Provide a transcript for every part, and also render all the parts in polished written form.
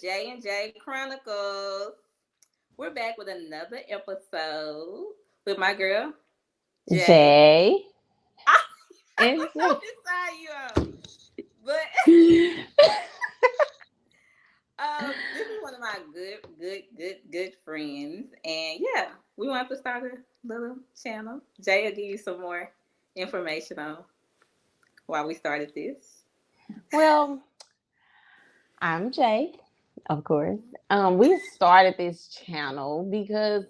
J&J Chronicles. We're back with another episode with my girl, Jay. Jay I and don't know Jay. which side you on. But this is one of my good friends. And yeah, we want to start a little channel. Jay will give you some more information on why we started this. Well, I'm Jay, of course. We started this channel because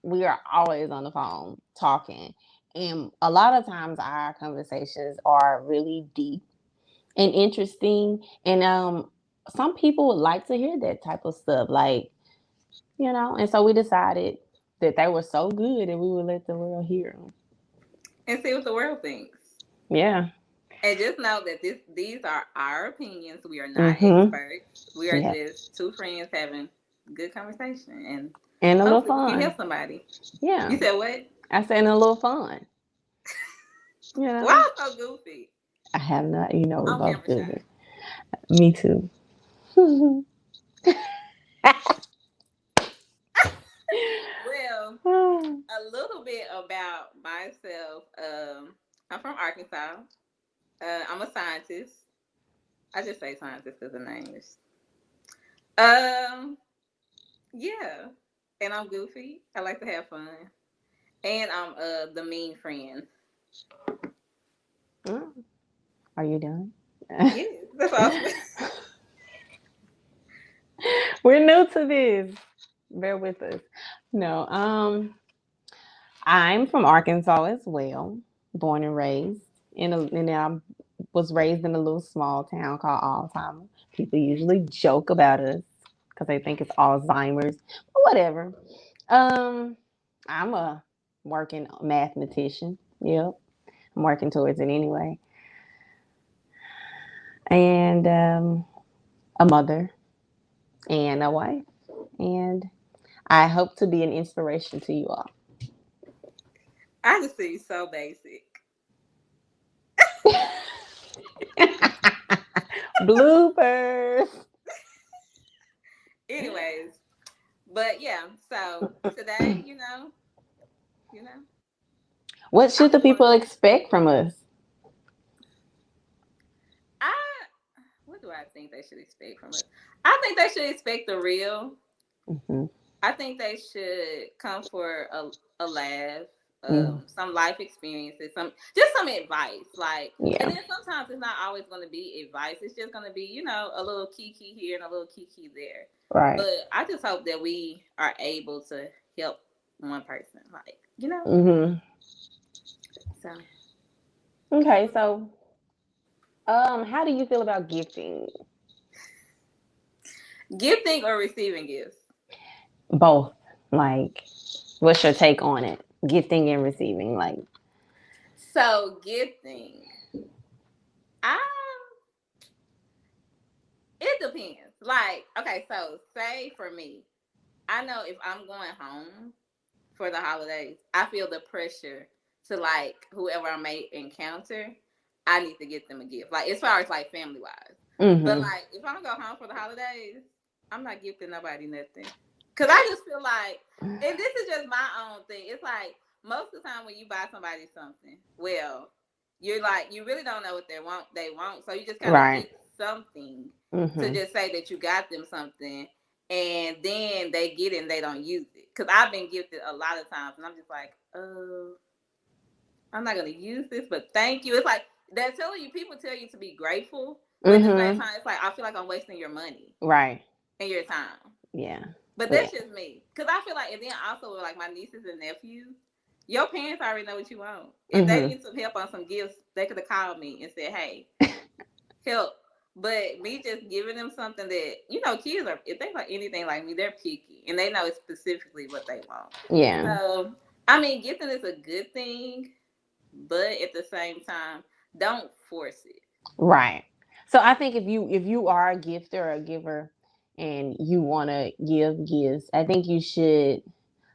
we are always on the phone talking, and a lot of times our conversations are really deep and interesting, and some people would like to hear that type of stuff, and so we decided that they were so good that we would let the world hear them. And see what the world thinks. Yeah. And just know that these are our opinions. We are not Mm-hmm. experts. We are Yeah. just two friends having good conversation, and And a little hopefully we can fun. help somebody. Yeah. You said what? I said, and a little fun. You know, Why so goofy? I have not, we're On both camera good. shy. Me too. Well, a little bit about myself. I'm from Arkansas. I'm a scientist. I just say scientist because the name is. Um, yeah, and I'm goofy. I like to have fun, and I'm the mean friend. Are you done? Yes, that's awesome. We're new to this. Bear with us. No, I'm from Arkansas as well, born and raised and I was raised in a little small town called Alzheimer. People usually joke about us because they think it's Alzheimer's, but whatever. Um, I'm a working mathematician. Yep, I'm working towards it anyway, and a mother and a wife, and I hope to be an inspiration to you all. I just see so basic. Bloopers. Anyways, but yeah, so today, you know, What I should the just want people to. expect from us? I what do I think they should expect from us? I think they should expect the real. Hmm. I think they should come for a laugh, Mm, some life experiences, some advice. Like, and yeah, then sometimes it's not always going to be advice. It's just going to be a little kiki here and a little kiki there. right. But I just hope that we are able to help one person. Like, Hmm. so Okay, so how do you feel about gifting? gifting or receiving gifts. Both. Like, what's your take on it? Gifting and receiving, like, So gifting, I it depends. Like, okay, so say for me, I know if I'm going home for the holidays, I feel the pressure to like whoever I may encounter, I need to get them a gift. Like as far as like family wise. But hmm, like if I don't go home for the holidays, I'm not gifting nobody nothing. Cause I just feel like, and this is just my own thing. It's like most of the time when you buy somebody something, well, you're like you really don't know what they want, so you just kind of right. get something to Hmm. just say that you got them something, and then they get it and they don't use it. Cause I've been gifted a lot of times, and I'm just like, I'm not gonna use this, but thank you. It's like they're telling you, people tell you to be grateful, but at the same Hmm. time, it's like I feel like I'm wasting your money Right. and your time. Yeah. But Yeah. that's just me, cause I feel like, and then also with like my nieces and nephews, your parents already know what you want. If they Hmm. need some help on some gifts, they could have called me and said, "Hey, help." But me just giving them something that kids are, if they like anything like me, they're picky and they know specifically what they want. Yeah. So I mean, gifting is a good thing, but at the same time, don't force it. Right. So I think if you are a gifter or a giver and you want to give gifts, I think you should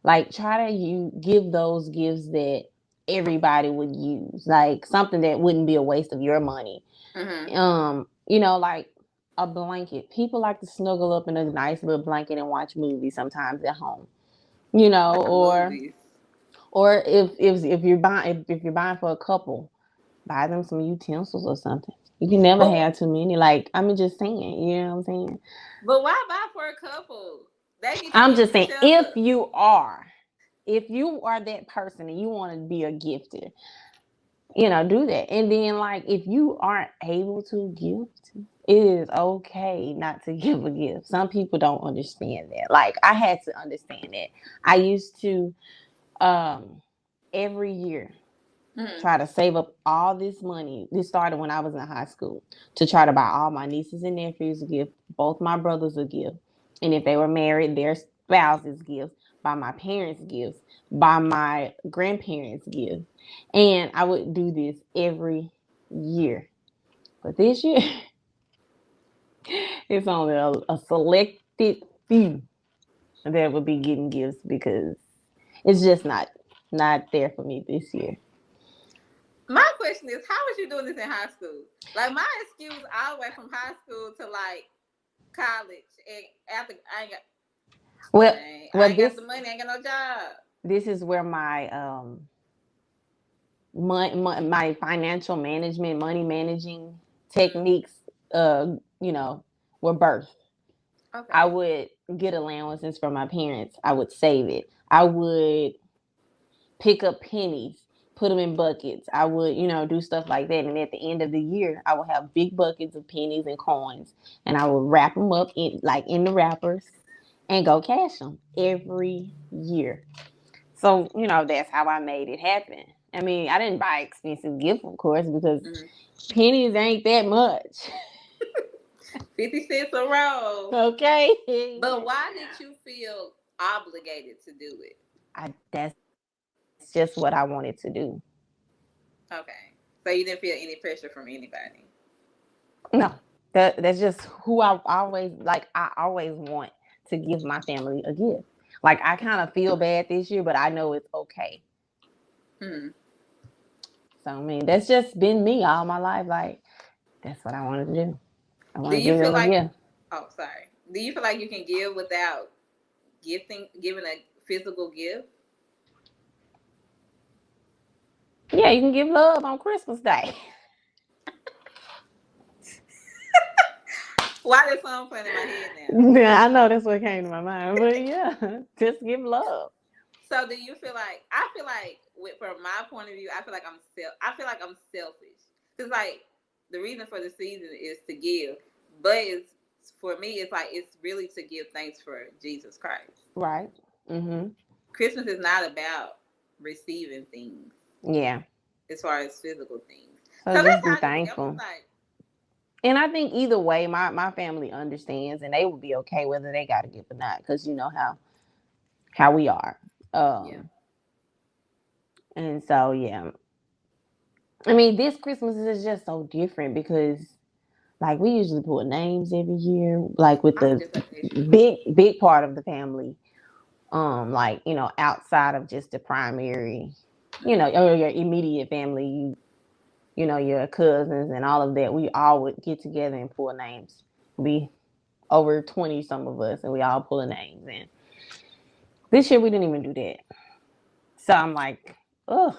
like try to you give those gifts that everybody would use, like something that wouldn't be a waste of your money. Mm-hmm. Like a blanket. People like to snuggle up in a nice little blanket and watch movies sometimes at home. You know, Not movies. or if you're buying for a couple, buy them some utensils or something. You can never But have too many. Like, I'm just saying, you know what I'm saying? but why buy for a couple? They get to I'm give just to saying, each other. if you are that person and you want to be a gifter, you know, do that. And then, like, if you aren't able to gift, it is okay not to give a gift. Some people don't understand that. Like, I had to understand that. I used to, um, every year, Mm-hmm. try to save up all this money. This started when I was in high school to try to buy all my nieces and nephews a gift, both my brothers a gift. And if they were married, their spouses gifts, buy my parents gifts, buy my grandparents gifts. And I would do this every year. But this year, it's only a selected few that would be getting gifts because it's just not there for me this year. My question is, how was you doing this in high school? Like my excuse all the way from high school to like college, and after Well, I well, ain't got the money, I ain't got no job. this is where my financial management, money managing techniques, you know, were birthed. I Okay. would get allowances from my parents. I would save it. I would pick up pennies, put them in buckets. I would, you know, do stuff like that. And at the end of the year, I would have big buckets of pennies and coins, and I would wrap them up in the wrappers and go cash them every year. So, you know, that's how I made it happen. I mean, I didn't buy expensive gift, of course, because Mm-hmm. pennies ain't that much. 50 cents a roll. Okay. But why did you feel obligated to do it? That's just what I wanted to do. Okay. So you didn't feel any pressure from anybody. No, that's just who I always like. I always want to give my family a gift. Like, I kind of feel bad this year, but I know it's okay. Hmm. So I mean, that's just been me all my life. Like, that's what I wanted to do. I Do want to you give feel them a like gift. oh sorry. Do you feel like you can give without giving a physical gift? Yeah, you can give love on Christmas Day. Why did song playing in my head now? Yeah, I know that's what came to my mind, but yeah, just give love. So do you feel like I feel like from my point of view, I feel like I'm selfish because like the reason for the season is to give, but it's for me it's like it's really to give thanks for Jesus Christ. Right. Mhm. Christmas is not about receiving things Yeah. as far as physical things. So So that's just be how I just think. I'm just thankful. like, And I think either way, my family understands, and they will be okay whether they got to give or not, because you know how we are. yeah, Um, and so yeah, I mean, this Christmas is just so different because like we usually put names every year, like with I was the just like this. big part of the family. Like, you know, outside of just the primary, you know, Mm-hmm. or your immediate family, you know, your cousins and all of that, we all would get together and pull names. Be over 20 some of us, and we all pulling names in. This year we didn't even do that. So I'm like, oh,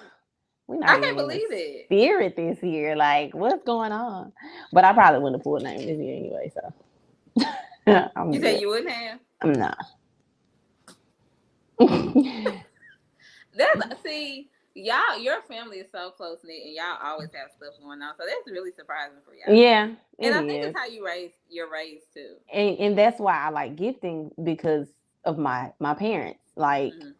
we're not I even can't in the believe it. spirit this year. Like, what's going on? But I probably wouldn't have pulled names this year anyway, so I'm You said good. you wouldn't have. I'm not. That's see, y'all. Your family is so close knit, and y'all always have stuff going on. So that's really surprising for y'all. Yeah, And it I think it's is. how you're raised too. And that's why I like gifting, because of my parents. Like, Mm-hmm.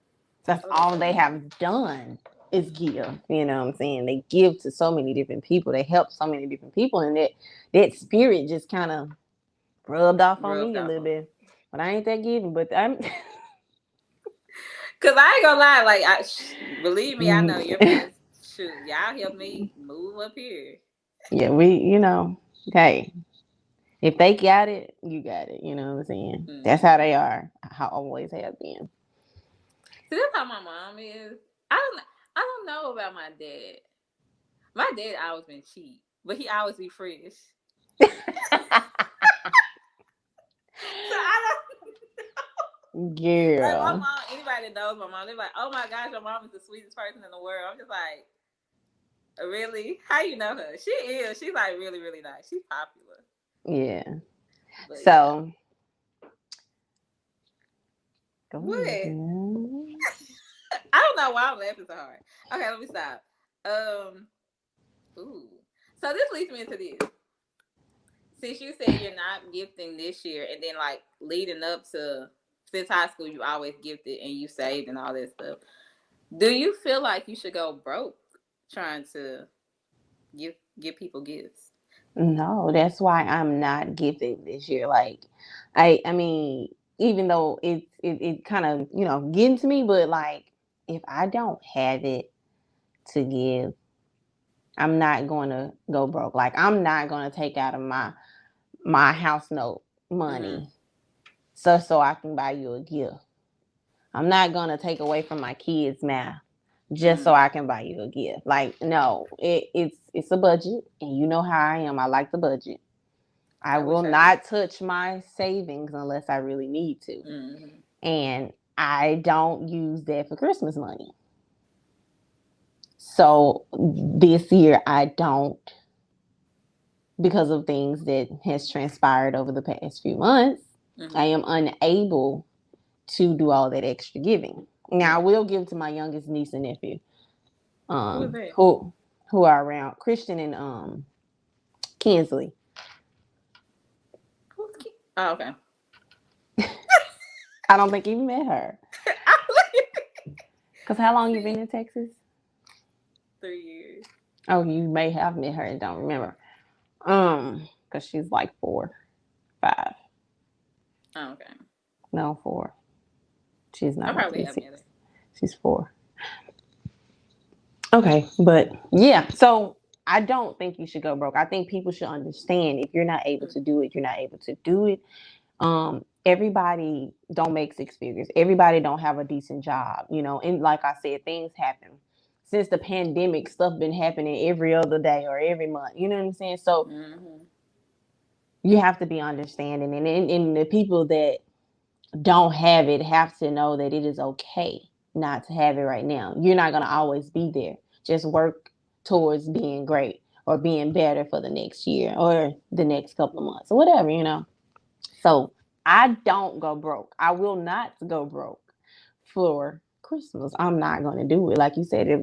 that's Oh, all they have done is give. You know what I'm saying? They give to so many different people. They help so many different people, and that spirit just kind of rubbed off on rubbed me a off little on you. bit. But I ain't that giving. But I'm. Cause I ain't gonna lie, like believe me, I know your parents. Shoot, y'all helped me move up here. Yeah, you know, hey, if they got it, you got it. You know what I'm saying? That's how Mm-hmm. they are. How always have been. See, that's how my mom is. I don't know about my dad. My dad always been cheap, but he always be fresh. Like my Girl. mom, anybody that knows my mom, they're like, "Oh my gosh, your mom is the sweetest person in the world." I'm just like, really? How you know her? She is. She's like really, really nice. She's popular. Yeah. But yeah. So go ahead, What? girl. I don't know why I'm laughing so hard. Okay, let me stop. Ooh. So this leads me into this. Since you said you're not gifting this year, and then like leading up to since high school, you always gifted and you saved and all that stuff. Do you feel like you should go broke trying to give people gifts? No, that's why I'm not gifted this year. Like, I mean, even though it kind of getting to me, but like if I don't have it to give, I'm not going to go broke. Like I'm not going to take out of my house note Mm-hmm. money so I can buy you a gift. I'm not going to take away from my kids' math just so Mm. I can buy you a gift. Like no, it's a budget, and you know how I am. I like the budget. I I will wish I did. not touch my savings unless I really need to. Mm-hmm. And I don't use that for Christmas money. So this year I don't, because of things that has transpired over the past few months. I Mm-hmm. am unable to do all that extra giving. Now I Yeah. will give to my youngest niece and nephew, Who is that? who are around, Christian and Kinsley. Who's Oh, okay. I don't think you met her. Cause how long you been See, in Texas? 3 years. Oh, you may have met her and don't remember. Cause she's like 4, 5. Oh, okay. No, 4. She's I not about to probably be have met 6. her. She's 4. Okay, but yeah, so I don't think you should go broke. I think people should understand if you're not able to do it, you're not able to do it. Everybody don't make 6 figures. Everybody don't have a decent job, and like I said, things happen. Since the pandemic, stuff been happening every other day or every month. You know what I'm saying? So Mm-hmm. you have to be understanding, and the people that don't have it have to know that it is okay not to have it right now. You're not going to always be there. Just work towards being great or being better for the next year or the next couple of months or whatever. So I don't go broke. I will not go broke for Christmas. I'm not going to do it. Like you said, if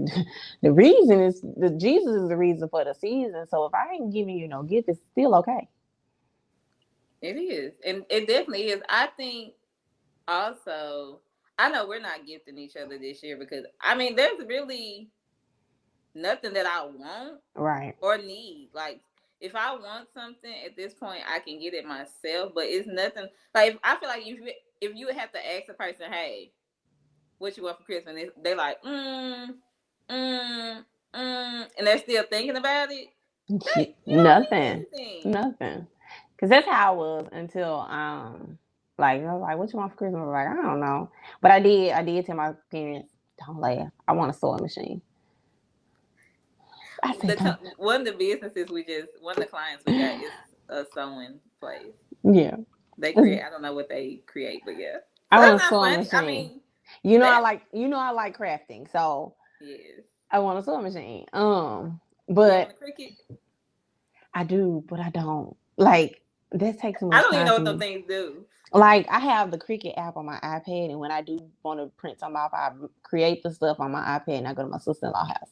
the reason is the Jesus is the reason for the season. So if I ain't giving you no gift, it's still okay. It is, and it definitely is. I think also, I know we're not gifting each other this year because I mean, there's really nothing that I want Right. or need. Like, if I want something at this point, I can get it myself. But it's nothing like I feel like if you have to ask a person, hey, what you want for Christmas, they like, mm, and they're still thinking about it. You Nothing. don't need anything. Nothing. Cause that's how I was until like I was like, what you want for Christmas? I was like, I don't know. But I did tell my parents, don't laugh. I want a sewing machine. I said, don't. One of the businesses one of the clients we got is a sewing place. Yeah. They create. I don't know what they create, but yeah. I So want that's a not sewing funny. I machine. mean, You know I that like I like crafting. So yes. I want a sewing machine. Do you own But a Cricut? I do, but I don't. Like that takes so I much don't even time know for what those me. things do. Like I have the Cricut app on my iPad, and when I do want to print something off, I create the stuff on my iPad, and I go to my sister-in-law house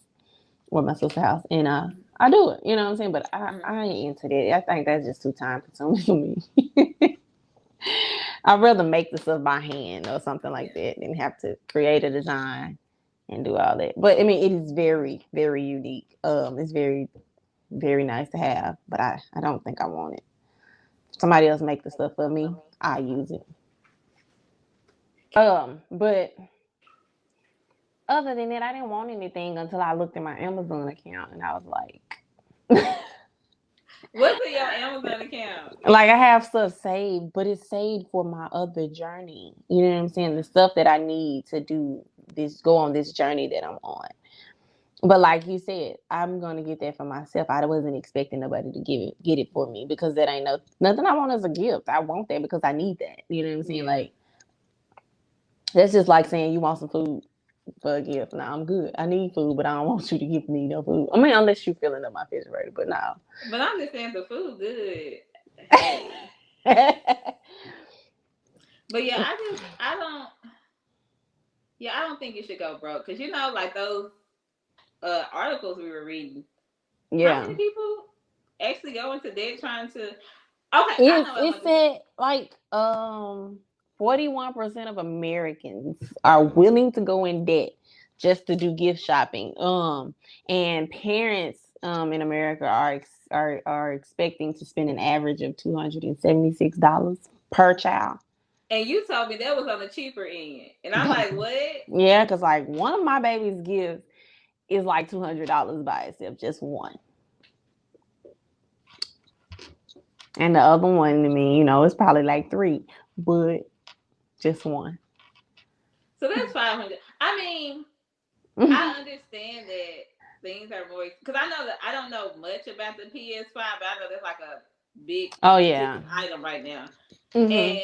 or my sister's house, and I do it. You know what I'm saying? But Mm-hmm. I ain't into that. I think that's just too time consuming for me. I'd rather make the stuff by hand or something like Yeah. that than have to create a design and do all that. But I mean, it is very, very unique. It's very, very nice to have, but I don't think I want it. If somebody else make the stuff for me, I use it. But other than that, I didn't want anything until I looked at my Amazon account and I was like, What's in your Amazon account? like I have stuff saved, but it's saved for my other journey. You know what I'm saying? The stuff that I need to go on this journey that I'm on. But like you said, I'm gonna get that for myself. I wasn't expecting nobody to get it for me because that ain't nothing I want as a gift. I want that because I need that. You know what I'm saying? Yeah. Like That's just like saying you want some food for a gift. No, I'm good. I need food, but I don't want you to give me no food. I mean, unless you filling up my refrigerator, but no. But I'm just saying the food good. Hey. But yeah, I don't think you should go broke because like those articles we were reading. How Yeah. many people actually go into debt trying to? Okay, I know what I It want to say. said like 41% of Americans are willing to go in debt just to do gift shopping. And parents in America are expecting to spend an average of $276 per child. And you told me that was on the cheaper end, and I'm like, what? Yeah, because like one of my baby's gifts is like $200 by itself, just one. And the other one, I mean, it's probably like three, but just one. So that's 500. I mean, I understand that things are more because I know that I don't know much about the PS5, but I know that's like a big Oh yeah. ticket item right now. Hmm. And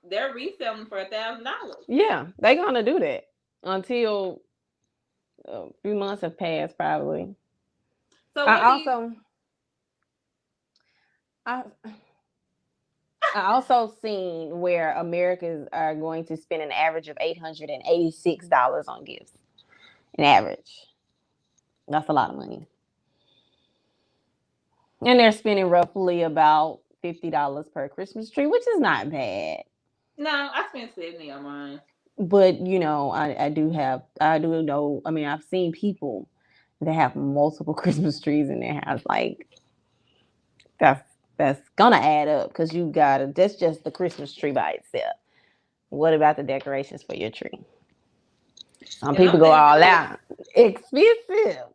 they're reselling for $1,000. Yeah, they're gonna do that until a few months have passed, probably. So I what do you? also, I, I also seen where Americans are going to spend an average of $886 on gifts. An average. That's a lot of money. And they're spending roughly about $50 per Christmas tree, which is not bad. No, I spent 70 on mine. But I do know, I mean, I've seen people that have multiple Christmas trees in their house. Like, that's that's gonna add up because that's just the Christmas tree by itself. What about the decorations for your tree? Some And people I'm go thinking all because out. Expensive.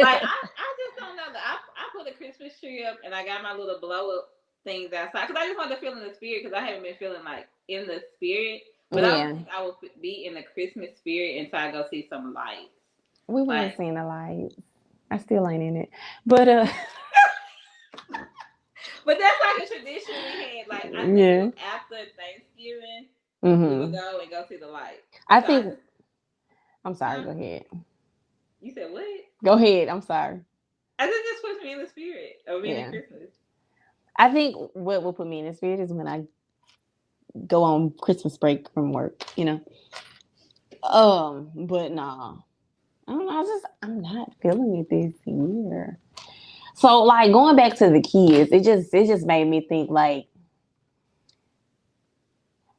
like I just don't know that I put a Christmas tree up and I got my little blow up things outside because I just want to feel in the spirit because I haven't been feeling like in the spirit. But I don't Yeah. think I will be in the Christmas spirit until I go see some lights. We went and Like, seen the lights. I still ain't in it. But but that's like a tradition we had. Like I think it yeah. was after Thanksgiving we would Hmm. go see the light. I So I think just, I'm sorry, huh? go ahead. You said what? Go ahead. I'm sorry. I think this puts me in the spirit of being in Yeah. Christmas. I think what will put me in the spirit is when I go on Christmas break from work. But nah. I don't know, I'm not feeling it this year. So like going back to the kids, it just made me think like,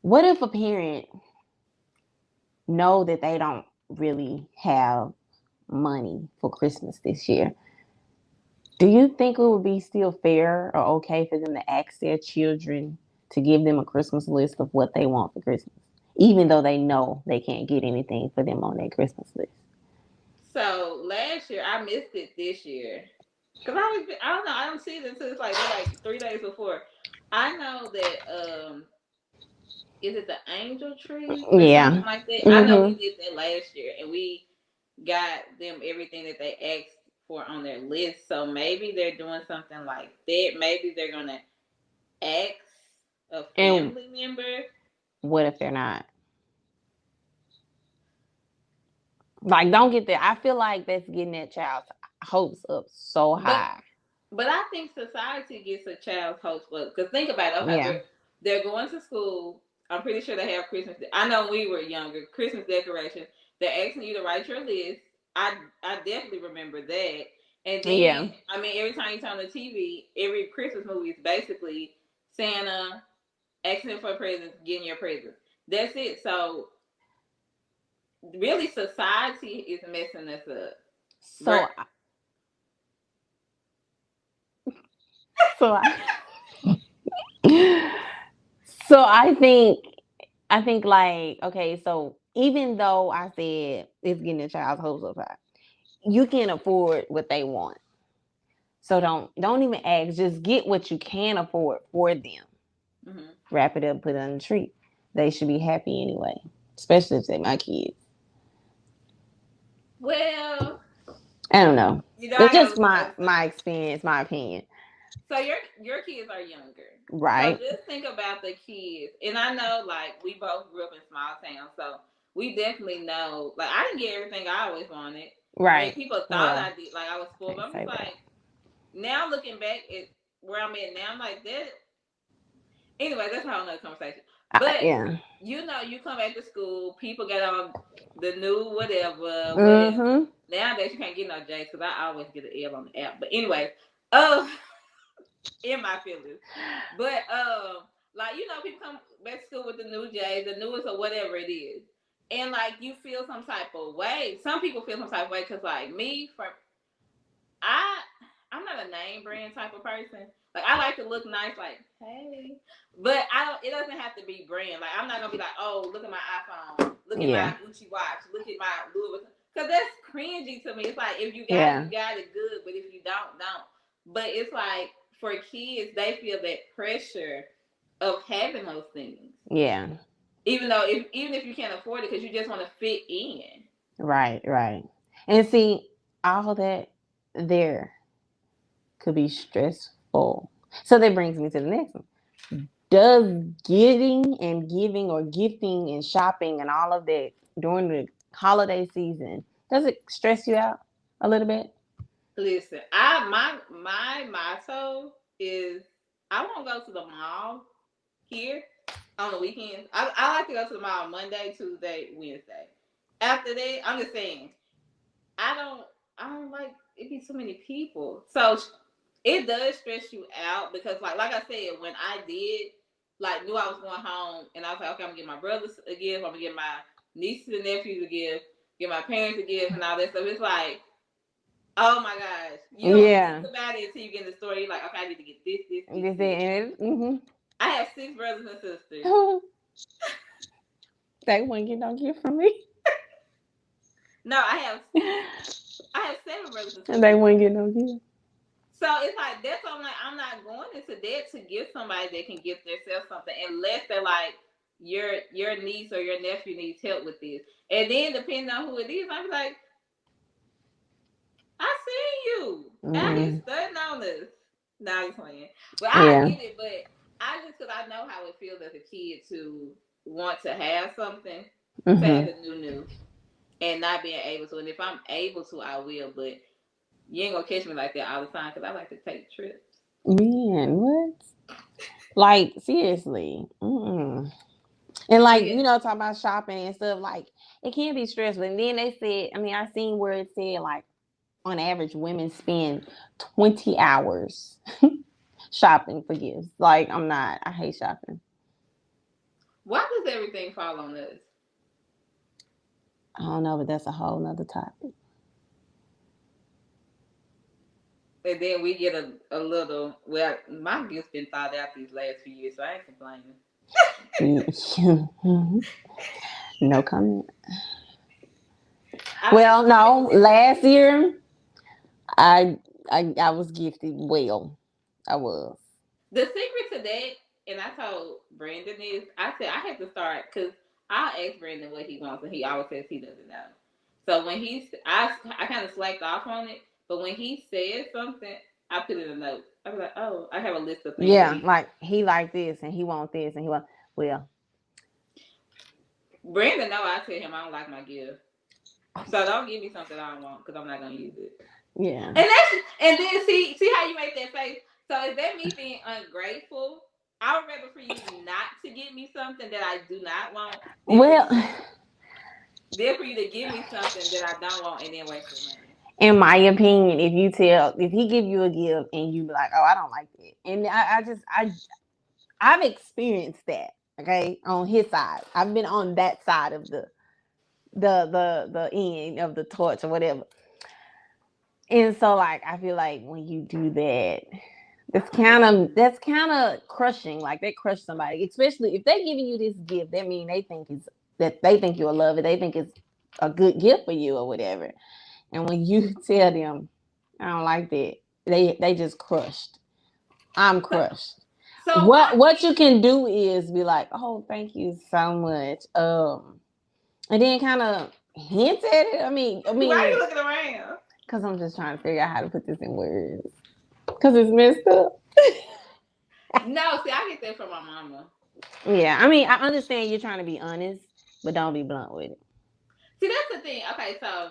what if a parent know that they don't really have money for Christmas this year? Do you think it would be still fair or okay for them to ask their children to give them a Christmas list of what they want for Christmas, even though they know they can't get anything for them on their Christmas list? So last year I missed it this year because I don't know I don't see it until it's like they're like 3 days before. I know that is it the angel tree or something Yeah. like that? I know we Mhm. did that last year and we got them everything that they asked for on their list. So maybe they're doing something like that. Maybe they're gonna ask a And family member. what if they're not? Like, don't get that. I feel like that's getting that child's hopes up so But high. I think society gets a child's hopes up because think about it. Okay, Yeah. they're going to school. I'm pretty sure they have Christmas. I know when we were younger, Christmas decorations. They're asking you to write your list. I definitely remember that. And then Yeah. I mean, every time you turn on the TV, every Christmas movie is basically Santa asking for presents, getting your presents. That's it. So really, society is messing us up. Right? So, so I, so I think like, okay, so even though I said it's getting a child's hopes up high, you can afford what they want. So don't even ask. Just get what you can afford for them. Mm-hmm. Wrap it up, put it on the tree. They should be happy anyway, especially if they're my kids. Well, I don't know. I It's gotta just look at my both my sides. experience, my opinion. So your kids are younger. So Right. just think about the kids. And I know like we both grew up in small towns, so we definitely know like I didn't get everything I always wanted. I mean Right. people thought Well, I did, like I was spoiled, but can't I'm just say that. like now looking back at where I'm at now, I'm like that. Anyway, that's a whole nother conversation. But Yeah. you know, you come back to school, people get on the new whatever, whatever. Mm-hmm. Nowadays you can't get no J because I always get an L on the app. But anyway, uh, in my feelings. But like you know, people come back to school with the new J's, the newest or whatever it is, and like you feel some type of way. Some people feel some type of way because like me, from I I'm not a name brand type of person. Like I like to look nice, like hey, but I don't. It doesn't have to be brand. Like I'm not gonna be like, oh, look at my iPhone, look at Yeah. my Gucci watch, look at my Louis Vuitton, because that's cringy to me. It's like if you got it, Yeah. you got it good, but if you don't, don't. But it's like for kids, they feel that pressure of having those things, Yeah. even though even if you can't afford it, because you just want to fit in. Right. Right. And see, all that there could be stressful. So that brings me to the next one. Does getting and giving or gifting and shopping and all of that during the holiday season, does it stress you out a little bit? Listen, my motto is I won't go to the mall here on the weekends. I like to go to the mall Monday, Tuesday, Wednesday. After that, I'm just saying I don't I don't like it be so many people. So it does stress you out because like I said, when I did like knew I was going home and I was like, okay, I'm gonna get my brothers a gift, I'm gonna get my nieces and nephews a gift, get my parents a gift and all that stuff. It's like oh my gosh. You don't think Yeah. about it until you get in the store. You're like, okay, I need to get this, this, this, This this. it. Mm-hmm. I have 6 brothers and sisters. They wouldn't get no gift from me. No, I have 7 brothers and And they sisters. wouldn't get no gift. So it's like that's why I'm like, I'm not going into debt to give somebody that can give themselves something unless they're like your niece or your nephew needs help with this. And then depending on who it is, I'll be like, I seen you out here Mm-mm. studying on us. No, I'm playing. But I Yeah. get it, but I just because I know how it feels as a kid to want to have something, to have Mm-hmm. the new, and not being able to. And if I'm able to, I will. But you ain't gonna catch me like that all the time because I like to take trips. Man, what? Like, seriously. Mm-mm. And But like, yeah, talking about shopping and stuff, like it can be stressful. And then they said, I mean, I seen where it said like on average women spend 20 hours shopping for gifts. Like, I hate shopping. why does everything fall on us? I don't know, but that's a whole nother topic. And then we get a little. Well, my gift's been thought out these last few years, so I ain't complaining. No comment. I mean, Well, no, last year I I was gifted well. I was. the secret to that, and I told Brandon is, I said I have to start because I'll ask Brandon what he wants, and he always says he doesn't know. So when I kind of slacked off on it, but when he says something, I put in a note. I was like, oh, I have a list of things that Yeah, he. like he like this and he want this and he want well. Brandon know I tell him I don't like my gift, so don't give me something I don't want because I'm not gonna use it. Yeah. And then see how you make that face. So is that me being ungrateful? I would rather for you not to give me something that I do not want Well, than for you to give me something that I don't want and then waste your money. in my opinion, if he give you a gift and you be like, oh, I don't like it, and I've experienced that. Okay, on his side, I've been on that side of the end of the torch or whatever. And so, like, I feel like when you do that, that's kind of crushing. Like, they crush somebody, especially if they giving you this gift. That mean they think you'll love it. They think it's a good gift for you or whatever. And when you tell them, I don't like that, they just crushed. I'm So, crushed. so why What you can do is be like, oh, thank you so much. And then kind of hint at it. why are you looking around? because I'm just trying to figure out how to put this in words. Because it's messed up. No, see, I get that from my mama. Yeah, I mean, I understand you're trying to be honest, but don't be blunt with it. See, that's the thing. Okay, so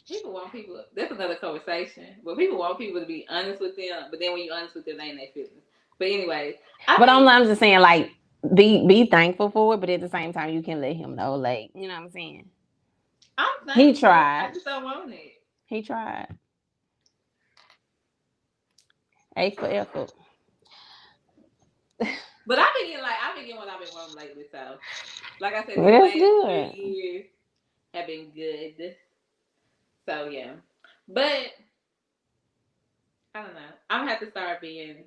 people want people. That's another conversation. But people want people to be honest with them. But then when you're honest with them, they ain't their feelings. But anyway, I But think I'm just saying, like, be thankful for it, but at the same time, you can let him know, like, you know what I'm saying? I'm He thankful. I tried. just don't want it. He tried. A for effort. But I've been getting what I've been wanting lately. So, like I said, these That's last good. 3 years have been good. So yeah, but I don't know. I'm gonna have to start being,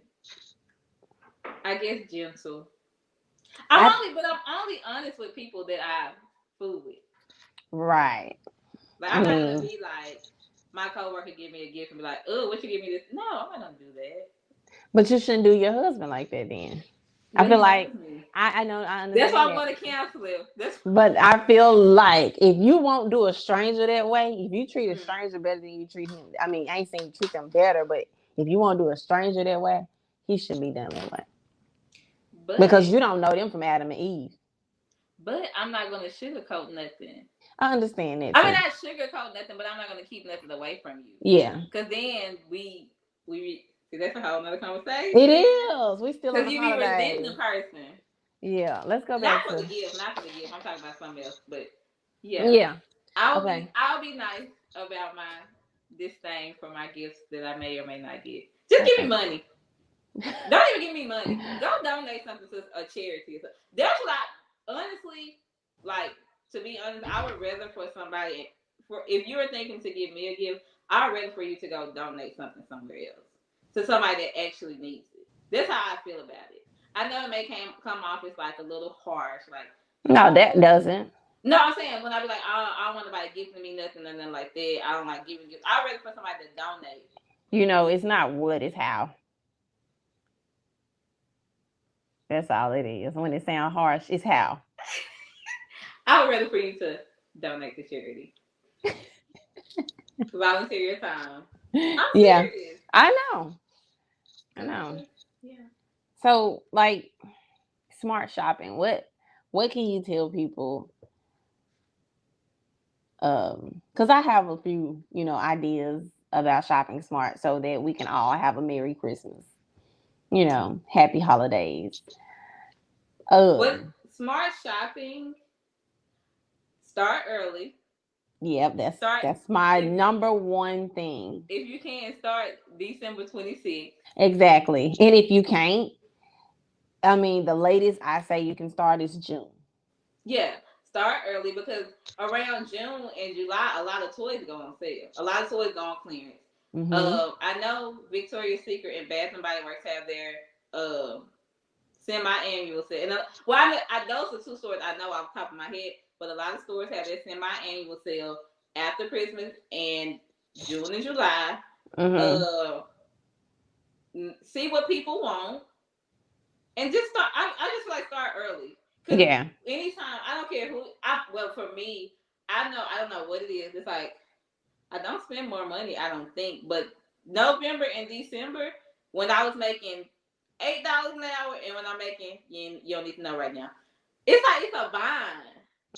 I guess, gentle. I I'm only honest with people that I fool with. right. Like I I'm not gonna mean, be like my coworker give me a gift and be like, "Oh, what you give me this?" No, I'm not gonna do that. but you shouldn't do your husband like that then. I But feel he loves like me. I know I That's why understand I'm that. gonna cancel him. That's But I feel like if you won't do a stranger that way, if you treat a mm. stranger better than you treat him, I mean, I ain't saying you treat them better, but if you won't do a stranger that way, he should be done that way. Because But you don't know them from Adam and Eve. I'm not gonna sugarcoat nothing. I understand that I mean, too. not sugarcoat nothing, but I'm not gonna keep nothing away from you. Yeah. Cause then we see that's a whole nother It conversation. is. We still on Cause the you be resenting holidays. the person. Yeah. Let's go Not back for to the gift, not for the gift. I'm talking about something else. But yeah, yeah. Okay. I'll be nice about my this thing for my gifts that I may or may not get. Just give me Okay. money. Don't even give me money. Go donate something to a charity. That's what I honestly like. To be honest, I would rather for somebody for if you were thinking to give me a gift, I'd rather for you to go donate something somewhere else to somebody that actually needs it. That's how I feel about it. I know it may come off as like a little harsh, like No, that oh. doesn't. No, I'm saying when I be like, I don't want nobody gifting me nothing and then like that. I don't like giving gifts. I'd rather for somebody to donate. You know, it's not what, it's how. That's all it is. When it sounds harsh, it's how. I would rather for you to donate to charity. Volunteer your time. I'm Yeah. serious. I know. I Cause I know. just, yeah. So, like, smart shopping. What can you tell people? Because I have a few, ideas about shopping smart, so that we can all have a Merry Christmas. Happy holidays. What Um, smart shopping? Start early. yep, that's Start that's my if number one thing. if you can start December 26th. Exactly. And if you can't, I mean, the latest I say you can start is June. Yeah, start early because around June and July, a lot of toys go on sale. A lot of toys go on clearance. Mm-hmm. I know Victoria's Secret and Bath and Body Works have their semi-annual sale. And those are two stores I know off the top of my head, but a lot of stores have their semi-annual sale after Christmas and June and July. Mm-hmm. Uh, See what people want and just start. I just feel like start early because Yeah. anytime I don't care who. Well, for me, I don't know what it is. It's like I don't spend more money. I don't think, but November and December when I was making $8 an hour and when I'm making you don't need to know right now. It's like it's a bind.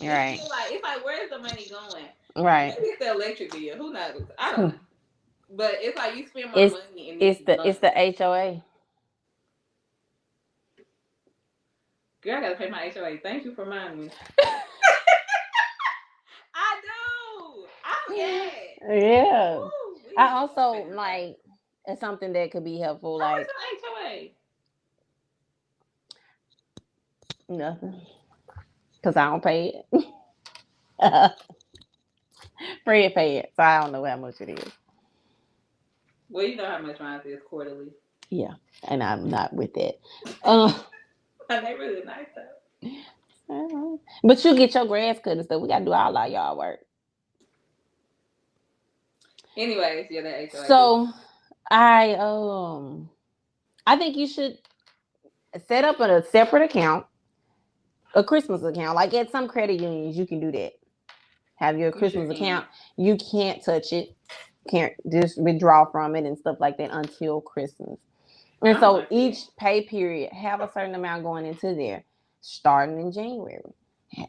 Right. It's like where's the money going? Right. Maybe it's the electric bill. Who knows? I don't know. But it's like you spend more It's money in it's these the it's months. the HOA. Girl, I gotta pay my HOA. Thank you for reminding me. I do. I forget. Yeah. Woo, we I need to also pay that. like it's something that could be helpful, How much like is HOA? nothing. Because I don't pay it. Fred pay it, so I don't know how much it is. Well, you know how much mine is quarterly. Yeah, and I'm not with that. Uh, And they really nice though. but you get your grass cut and stuff. We gotta do all our yard work. Anyways, yeah, that HOA bill. So I think you should set up a separate account, a Christmas account. Like at some credit unions, you can do that. Have your You sure Christmas can. account. You can't touch it. can't just withdraw from it and stuff like that until Christmas. And Oh, so I see. each pay period have a certain amount going into there, starting in January.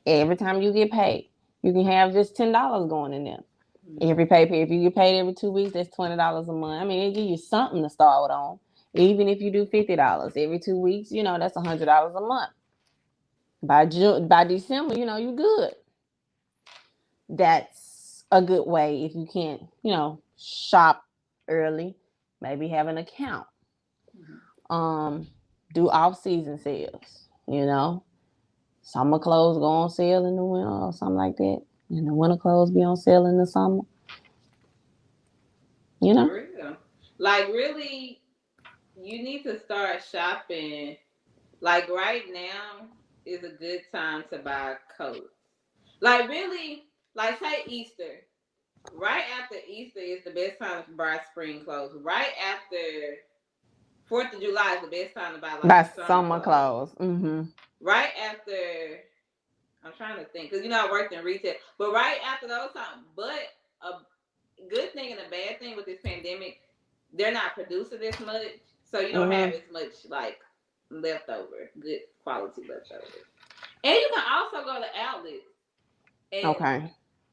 Every time you get paid, you can have just $10 going in there. Every pay period, if you get paid every 2 weeks, that's $20 a month. I mean, it give you something to start on. Even if you do $50 every 2 weeks, that's $100 a month. By December, you good. That's a good way if you can't, shop early. Maybe have an account. Do off-season sales. Summer clothes go on sale in the winter or something like that, and the winter clothes be on sale in the summer. For real. Like, really, you need to start shopping. Like, right now is a good time to buy coats. Like, really, like, say Easter. Right after Easter is the best time to buy spring clothes. Right after 4th of July is the best time to buy, like, summer clothes. Right after, I'm trying to think, because, I worked in retail. But right after those times, but a good thing and a bad thing with this pandemic, they're not producing as much, so you don't have as much like leftover, good quality leftover. And you can also go to outlets and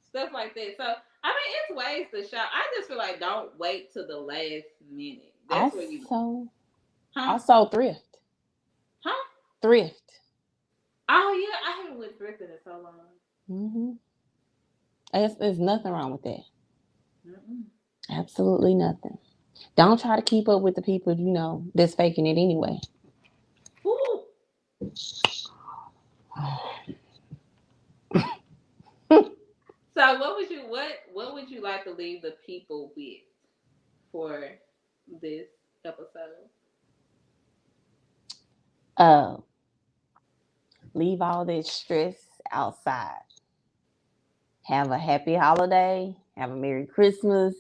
stuff like that. So I mean, it's ways to shop. I just feel like don't wait till the last minute. That's where you. Also thrift. Huh? Thrift. Oh yeah, I haven't went thrifting in so long. There's nothing wrong with that. Absolutely nothing. Don't try to keep up with the people that's faking it anyway. Ooh. So what would you like to leave the people with for this episode? Leave all this stress outside. Have a happy holiday. Have a Merry Christmas.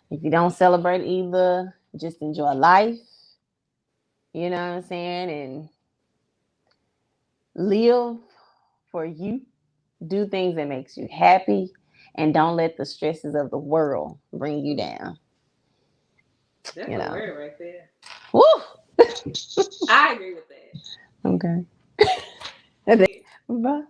If you don't celebrate either, just enjoy life. You know what I'm saying? And live for you. Do things that makes you happy. And don't let the stresses of the world bring you down. That's a word right there. Woo! I agree with that. Okay. Bye.